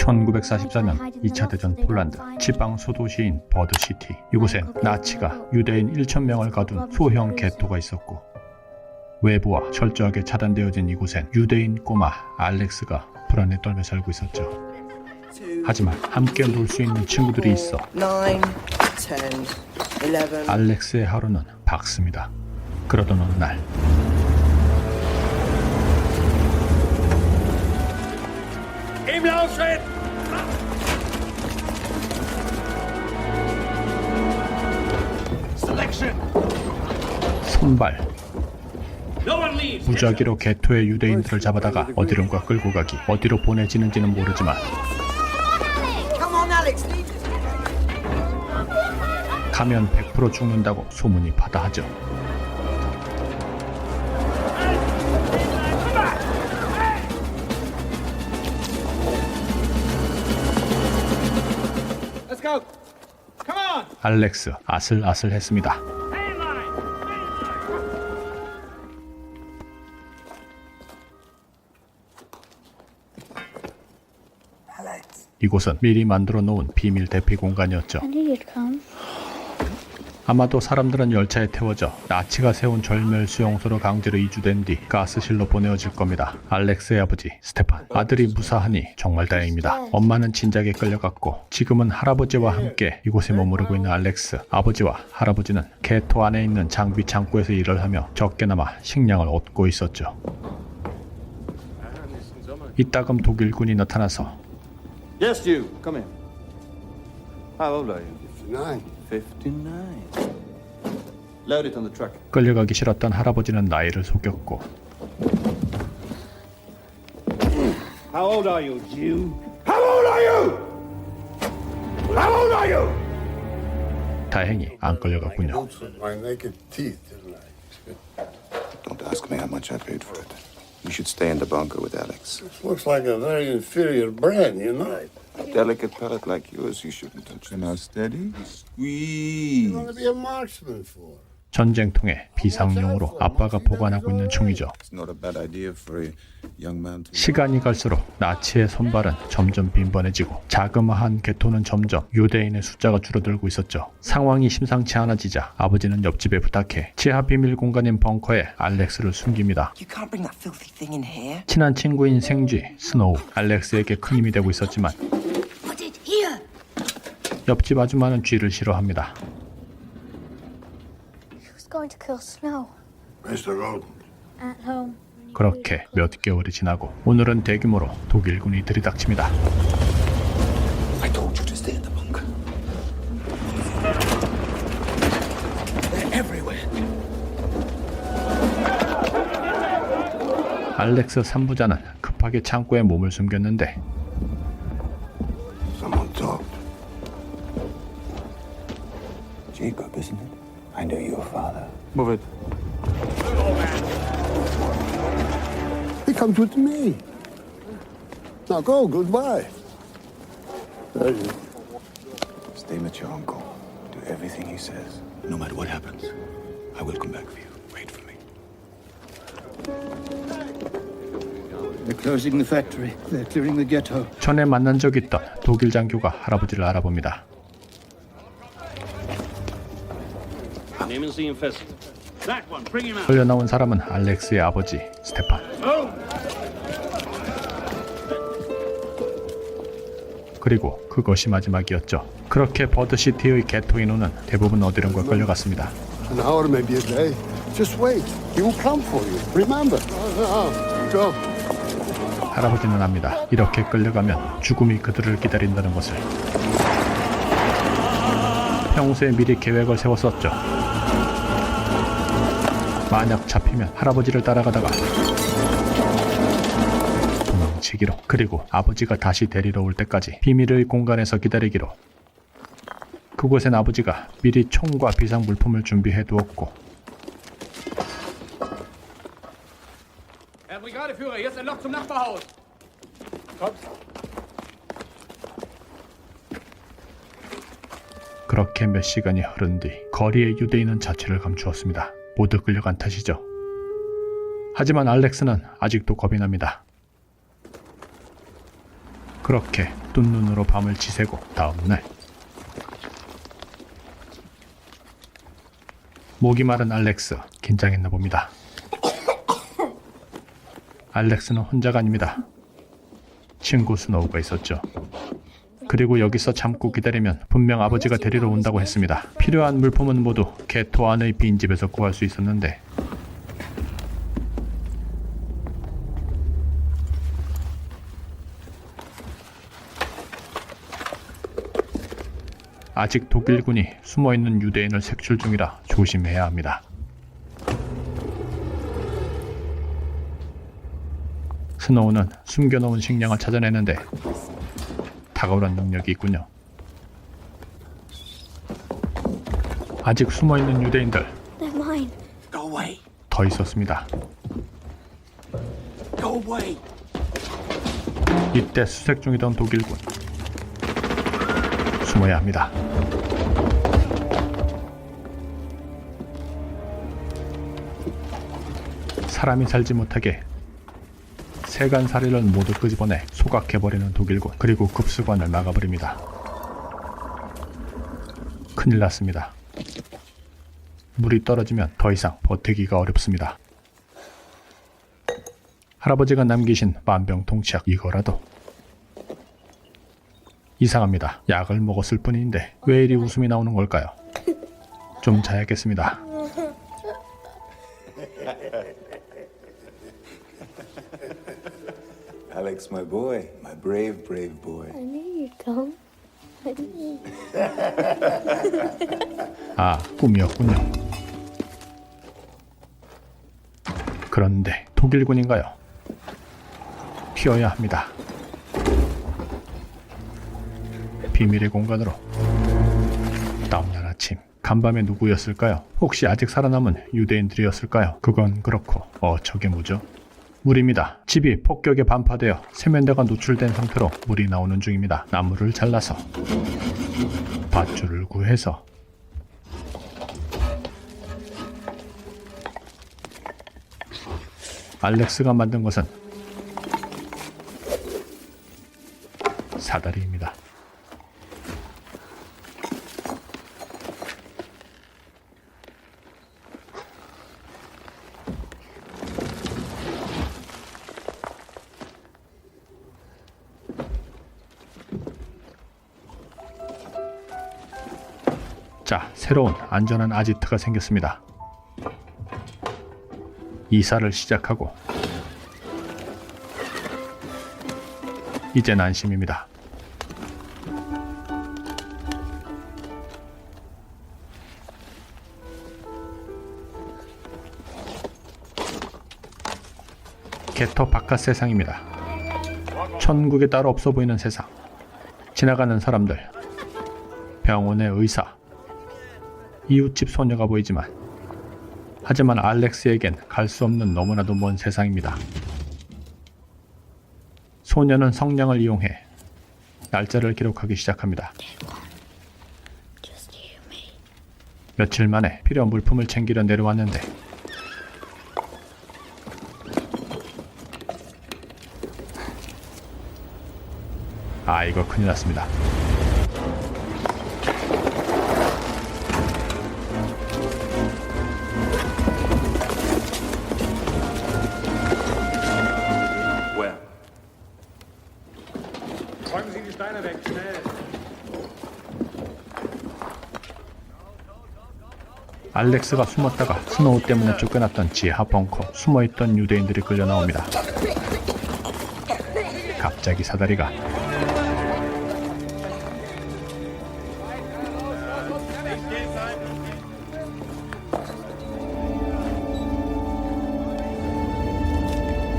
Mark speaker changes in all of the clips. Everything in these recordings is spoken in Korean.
Speaker 1: 1944년 2차 대전 폴란드 지방 소도시인 버드시티. 이곳엔 나치가 유대인 1,000명을 가둔 소형 게토가 있었고, 외부와 철저하게 차단되어진 이곳엔 유대인 꼬마 알렉스가 불안에 떨며 살고 있었죠. 하지만 함께 놀 수 있는 친구들이 있어
Speaker 2: 9, 10, 11.
Speaker 1: 알렉스의 하루는 밝습니다. 그러던 어느 날 손발 무작위로 게토의 유대인들을 잡아다가 어디론가 끌고 가기, 어디로 보내지는지는 모르지만
Speaker 2: Come on, Alex. lead us.
Speaker 1: 가면 100% 죽는다고 소문이 바다하죠.
Speaker 3: Let's go. Come on.
Speaker 1: 알렉스 아슬아슬했습니다. 이곳은 미리 만들어 놓은 비밀 대피 공간이었죠.
Speaker 4: I knew you'd come.
Speaker 1: 아마도 사람들은 열차에 태워져 나치가 세운 절멸 수용소로 강제로 이주된 뒤 가스실로 보내어질 겁니다. 알렉스의 아버지 스테판, 아들이 무사하니 정말 다행입니다. 엄마는 진작에 끌려갔고 지금은 할아버지와 함께 이곳에 머무르고 있는 알렉스. 아버지와 할아버지는 게토 안에 있는 장비 창고에서 일을 하며 적게나마 식량을 얻고 있었죠. 이따금 독일군이 나타나서
Speaker 3: Yes, you. Come in. How old are you?
Speaker 5: 59.
Speaker 3: 59. Load it on the truck.
Speaker 1: 끌려가기 싫었던 할아버지는 나이를 속였고,
Speaker 3: How old are you, Jew? How old are you? How old are you?
Speaker 1: 다행히 안 끌려갔군요.
Speaker 5: Boots with my naked teeth, didn't I?
Speaker 6: Don't ask me how much I paid for it. You should stay in the bunker with Alex.
Speaker 5: This looks like a very inferior brand, you know.
Speaker 6: A delicate palate like yours, you shouldn't touch it. Now steady. Squeeze.
Speaker 5: What to be a marksman for?
Speaker 1: 전쟁통에 비상용으로 아빠가 보관하고 있는 총이죠.
Speaker 6: It's not a bad idea for a young man to...
Speaker 1: 시간이 갈수록 나치의 손발은 점점 빈번해지고 자그마한 게토는 점점 유대인의 숫자가 줄어들고 있었죠. 상황이 심상치 않아지자 아버지는 옆집에 부탁해 지하 비밀 공간인 벙커에 알렉스를 숨깁니다.
Speaker 2: You can't bring that filthy thing in here.
Speaker 1: 친한 친구인 생쥐 스노우, 알렉스에게 큰 힘이 되고 있었지만
Speaker 4: Put it here.
Speaker 1: 옆집 아줌마는 쥐를 싫어합니다.
Speaker 4: She was going to kill Snow
Speaker 5: Mr. Roden.
Speaker 4: at home.
Speaker 1: 그렇게 몇 개월이 지나고 오늘은 대규모로 독일군이 들이닥칩니다.
Speaker 6: I told you to stay in the bunker. They're everywhere.
Speaker 1: 알렉스 3부자는 급하게 창고에 몸을 숨겼는데
Speaker 5: Someone talked.
Speaker 6: Jacob, isn't it? I know your father.
Speaker 3: Move it.
Speaker 5: He comes with me. Now go, goodbye. There you go.
Speaker 6: Stay with your uncle. Do everything he says. No matter what happens, I will come back for you. Wait for me.
Speaker 7: They're closing the factory. They're clearing the ghetto.
Speaker 1: 전에 만난 적 있던 독일 장교가 할아버지를 알아봅니다.
Speaker 8: Nehmen Sie ihn fest. That one, bring him out.
Speaker 1: 흘려나온 사람은 알렉스의 아버지 스테판. 그리고 그것이 마지막이었죠. 그렇게 버드시티의 게토 인원은 대부분 어디론가 끌려갔습니다.
Speaker 5: An hour, maybe a day. Just wait. He will come for you. Remember. Go.
Speaker 1: 할아버지는 압니다. 이렇게 끌려가면 죽음이 그들을 기다린다는 것을. 평소에 미리 계획을 세웠었죠. 만약 잡히면 할아버지를 따라가다가 도망치기로, 그리고 아버지가 다시 데리러 올 때까지 비밀의 공간에서 기다리기로. 그곳엔 아버지가 미리 총과 비상 물품을 준비해 두었고,
Speaker 3: Herr Brigadeführer, hier ist ein Loch zum Nachbarhaus. Kommt.
Speaker 1: 그렇게 몇 시간이 흐른 뒤 거리의 유대인은 자취를 감추었습니다. 모두 끌려간 탓이죠. 하지만 알렉스는 아직도 겁이 납니다. 그렇게 뜬 눈으로 밤을 지새고 다음날 목이 마른 알렉스 긴장했나 봅니다. 알렉스는 혼자가 아닙니다. 친구 스노우가 있었죠. 그리고 여기서 참고 기다리면 분명 아버지가 데리러 온다고 했습니다. 필요한 물품은 모두 개토 안의 빈집에서 구할 수 있었는데 아직 독일군이 숨어있는 유대인을 색출 중이라 조심해야 합니다. 스노우는 숨겨놓은 식량을 찾아내는데 탁월한 능력이 있군요. 아직 숨어있는 유대인들
Speaker 4: They're mine.
Speaker 6: Go away.
Speaker 1: 더 있었습니다.
Speaker 6: Go away.
Speaker 1: 이때 수색 중이던 독일군 숨어야 합니다. 사람이 살지 못하게 세간살이를 모두 끄집어내 소각해버리는 독일군, 그리고 급수관을 막아버립니다. 큰일 났습니다. 물이 떨어지면 더 이상 버티기가 어렵습니다. 할아버지가 남기신 만병통치약 이거라도. 이상합니다. 약을 먹었을 뿐인데 왜 이리 웃음이 나오는 걸까요? 좀 자야겠습니다.
Speaker 6: Alex, my boy. My brave, brave boy.
Speaker 4: I knew you'd come. I knew.
Speaker 1: 아, 꿈이었군요. 그런데 독일군인가요? 튀어야 합니다. 비밀의 공간으로. 다음날 아침, 간밤에 누구였을까요? 혹시 아직 살아남은 유대인들이었을까요? 그건 그렇고 저게 뭐죠? 물입니다. 집이 폭격에 반파되어 세면대가 노출된 상태로 물이 나오는 중입니다. 나무를 잘라서 밧줄을 구해서 알렉스가 만든 것은 사다리입니다. 자, 새로운 안전한 아지트가 생겼습니다. 이사를 시작하고 이젠 안심입니다. 개터 바깥 세상입니다. 천국에 따로 없어 보이는 세상. 지나가는 사람들, 병원의 의사, 이웃집 소녀가 보이지만 하지만 알렉스에겐 갈 수 없는 너무나도 먼 세상입니다. 소녀는 성냥을 이용해 날짜를 기록하기 시작합니다.
Speaker 4: Just you, me.
Speaker 1: 며칠 만에 필요한 물품을 챙기려 내려왔는데 이거 큰일 났습니다.
Speaker 8: Where? Räumen Sie die Steine weg, schnell!
Speaker 1: 알렉스가 숨었다가 스노우 때문에 쫓겨났던 지하 벙커, 숨어있던 유대인들이 끌려 나옵니다. 갑자기 사다리가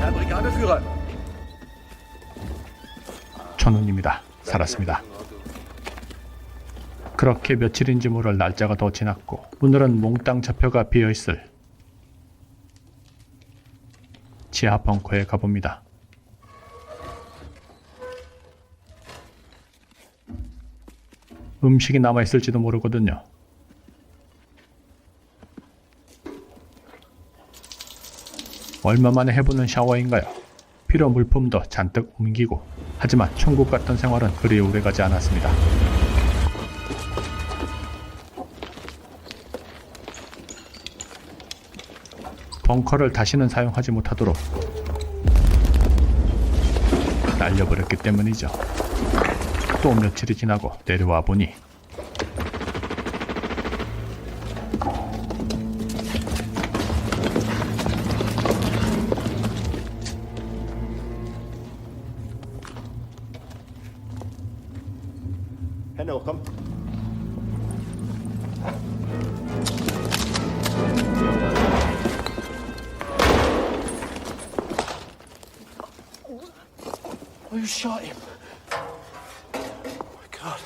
Speaker 8: Herr Brigadeführer!
Speaker 1: 천운입니다. 살았습니다. 그렇게 며칠인지 모를 날짜가 더 지났고 오늘은 몽땅 잡혀가 비어있을 지하 벙커에 가봅니다. 음식이 남아있을지도 모르거든요. 얼마 만에 해보는 샤워인가요? 필요 물품도 잔뜩 옮기고 하지만 천국 같던 생활은 그리 오래가지 않았습니다. 벙커를 다시는 사용하지 못하도록 날려버렸기 때문이죠. 또 며칠이 지나고 내려와 보니
Speaker 3: Hello, come.
Speaker 5: Oh, you shot him. Oh, my God.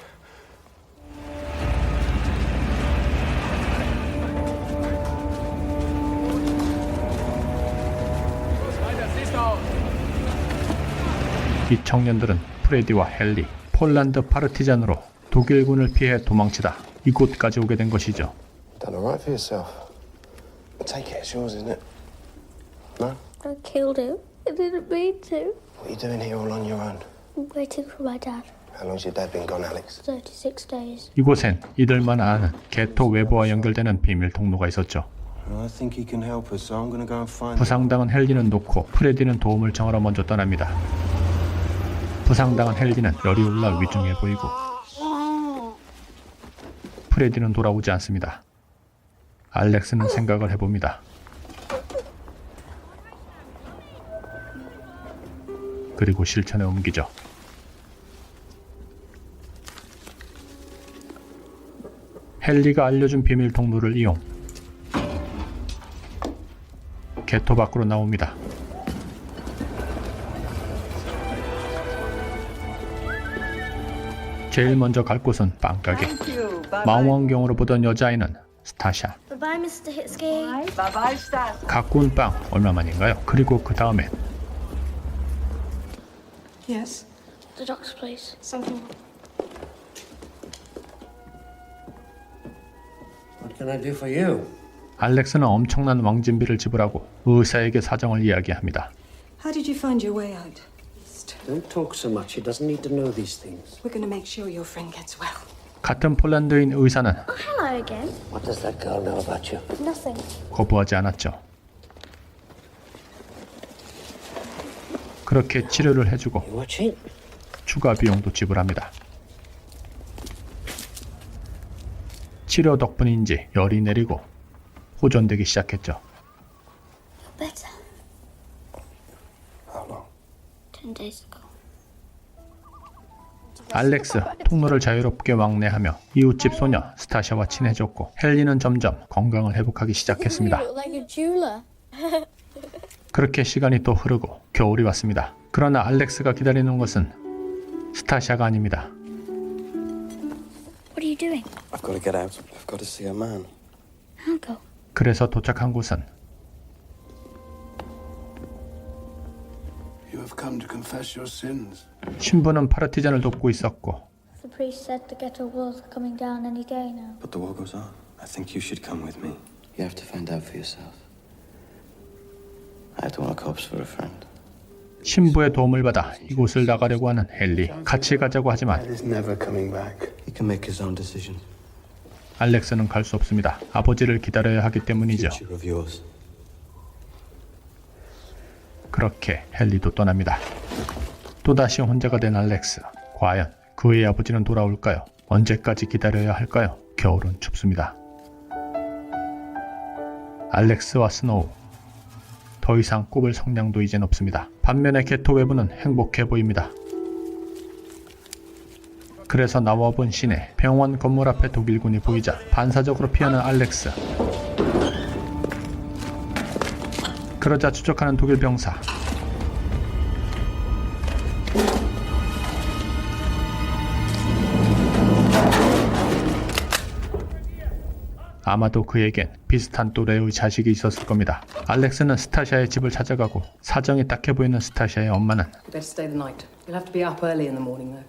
Speaker 1: 이 청년들은 프레디와 헨리, 폴란드 파르티잔으로 독일군을 피해 도망치다 이곳까지 오게 된 것이죠.
Speaker 5: Done all right for yourself. Take it, it's yours, isn't it? No?
Speaker 4: I killed him. I didn't mean to.
Speaker 5: What are you doing here all on your own?
Speaker 4: I'm waiting for my dad.
Speaker 5: How long's your dad been gone, Alex?
Speaker 4: 36 days.
Speaker 1: 이곳엔 이들만 아는 게토 외부와 연결되는 비밀 통로가 있었죠.
Speaker 6: I think he can help us, so I'm gonna go and find him.
Speaker 1: 부상당한 헨리는 놓고 프레디는 도움을 청하러 먼저 떠납니다. 부상당한 헨리는 열이 올라 위중해 보이고 프레디는 돌아오지 않습니다. 알렉스는 생각을 해봅니다. 그리고 실천에 옮기죠. 헨리가 알려준 비밀 통로를 이용 게토 밖으로 나옵니다. 제일 먼저 갈 곳은 빵가게. 망원경으로 보던 여자아이는 스타샤.
Speaker 4: Bye-bye, Mr. Hitsuki.
Speaker 2: Bye-bye, Stas.
Speaker 1: 갖고 온 빵 얼마만인가요? 그리고 그 다음엔
Speaker 2: Yes?
Speaker 4: The doctor, please.
Speaker 2: Something.
Speaker 7: What can I do for you?
Speaker 1: 알렉스는 엄청난 왕진비를 지불하고 의사에게 사정을 이야기합니다.
Speaker 9: How did you find your way out?
Speaker 7: Don't talk so much. He doesn't need to know these things.
Speaker 9: We're going to make sure your friend gets well.
Speaker 1: 같은 폴란드인 의사는
Speaker 4: Oh, hello again.
Speaker 7: What does that girl know about you?
Speaker 4: Nothing.
Speaker 1: 거부하지 않았죠. 그렇게 치료를 해주고
Speaker 7: You watching?
Speaker 1: 추가 비용도 지불합니다. 치료 덕분인지 열이 내리고 호전되기 시작했죠.
Speaker 4: Better.
Speaker 5: How long?
Speaker 4: 10 days ago.
Speaker 1: 알렉스 통로를 자유롭게 왕래하며 이웃집 소녀 스타샤와 친해졌고 헨리는 점점 건강을 회복하기 시작했습니다.
Speaker 4: You look like a jeweler.
Speaker 1: 그렇게 시간이 또 흐르고 겨울이 왔습니다. 그러나 알렉스가 기다리는 것은 스타샤가 아닙니다.
Speaker 4: What are you doing?
Speaker 6: I've got to get out. I've got to see a man.
Speaker 4: I'll go.
Speaker 1: 그래서 도착한 곳은
Speaker 5: You have come to confess your sins.
Speaker 1: 신부는 파르티잔을 돕고 있었고
Speaker 4: The priest said the ghetto walls are coming down any day now.
Speaker 6: But the war goes on. I think you should come with me. You have to find out for yourself. I don't want a corpse for a friend.
Speaker 1: 신부의 도움을 받아 이곳을 나가려고 하는 헨리. 같이 가자고 하지만
Speaker 5: Dad is never coming back.
Speaker 6: He can make his own decisions.
Speaker 1: 알렉스는 갈 수 없습니다. 아버지를 기다려야 하기 때문이죠.
Speaker 6: Future of yours.
Speaker 1: 그렇게 헨리도 떠납니다. 또다시 혼자가 된 알렉스. 과연 그의 아버지는 돌아올까요? 언제까지 기다려야 할까요? 겨울은 춥습니다. 알렉스와 스노우. 더 이상 꼽을 성량도 이젠 없습니다. 반면에 게토 외부는 행복해 보입니다. 그래서 나와본 시내 병원 건물 앞에 독일군이 보이자 반사적으로 피하는 알렉스. 그러자 추적하는 독일 병사. 아마도 그에겐 비슷한 또래의 자식이 있었을 겁니다. 알렉스는 스타샤의 집을 찾아가고 사정이 딱해 보이는 스타샤의 엄마는
Speaker 9: You better stay the night. You'll have to be up early in the morning, though.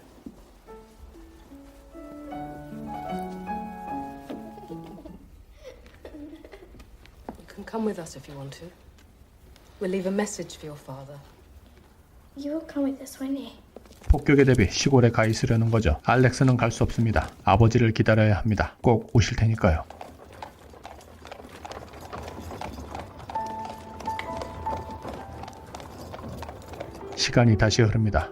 Speaker 9: You can come with us if you want to. We'll leave a message for your father.
Speaker 4: You will come with us, won't you?
Speaker 1: 폭격에 대비 시골에 가 있으려는 거죠. 알렉스는 갈 수 없습니다. 아버지를 기다려야 합니다. 꼭 오실 테니까요. 시간이 다시 흐릅니다.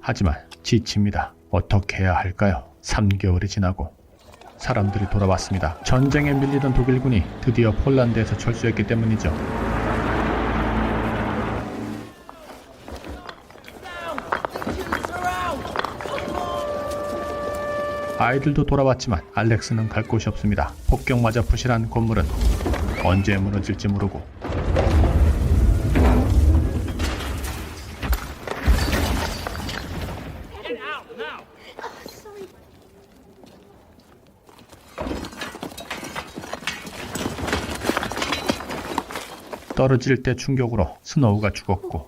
Speaker 1: 하지만 지칩니다. 어떻게 해야 할까요? 3개월이 지나고 사람들이 돌아왔습니다. 전쟁에 밀리던 독일군이 드디어 폴란드에서 철수했기 때문이죠. 아이들도 돌아왔지만 알렉스는 갈 곳이 없습니다. 폭격마저 부실한 건물은 언제 무너질지 모르고 떨어질 때 충격으로 스노우가 죽었고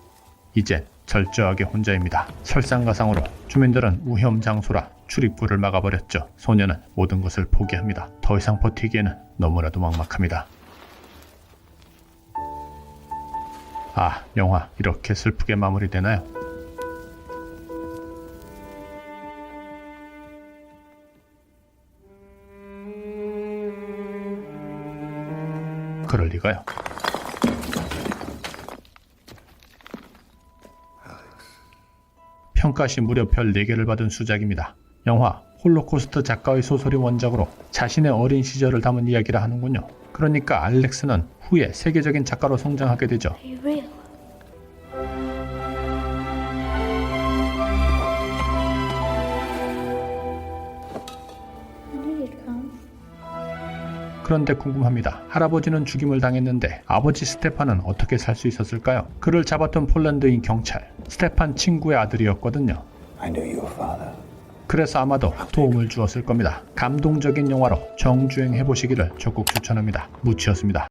Speaker 1: 이젠 철저하게 혼자입니다. 설상가상으로 주민들은 위험 장소라 출입구를 막아버렸죠. 소녀는 모든 것을 포기합니다. 더 이상 버티기에는 너무나도 막막합니다. 아, 영화 이렇게 슬프게 마무리되나요? 그럴 리가요. 평가시 무려 별 4개를 받은 수작입니다. 영화 홀로코스트 작가의 소설이 원작으로 자신의 어린 시절을 담은 이야기라 하는군요. 그러니까 알렉스는 후에 세계적인 작가로 성장하게 되죠.
Speaker 4: Are you real? I knew you'd come.
Speaker 1: 그런데 궁금합니다. 할아버지는 죽임을 당했는데 아버지 스테판은 어떻게 살 수 있었을까요? 그를 잡았던 폴란드인 경찰, 스테판 친구의 아들이었거든요.
Speaker 6: I knew your father.
Speaker 1: 그래서 아마도 도움을 주었을 겁니다. 감동적인 영화로 정주행해보시기를 적극 추천합니다. 무치였습니다.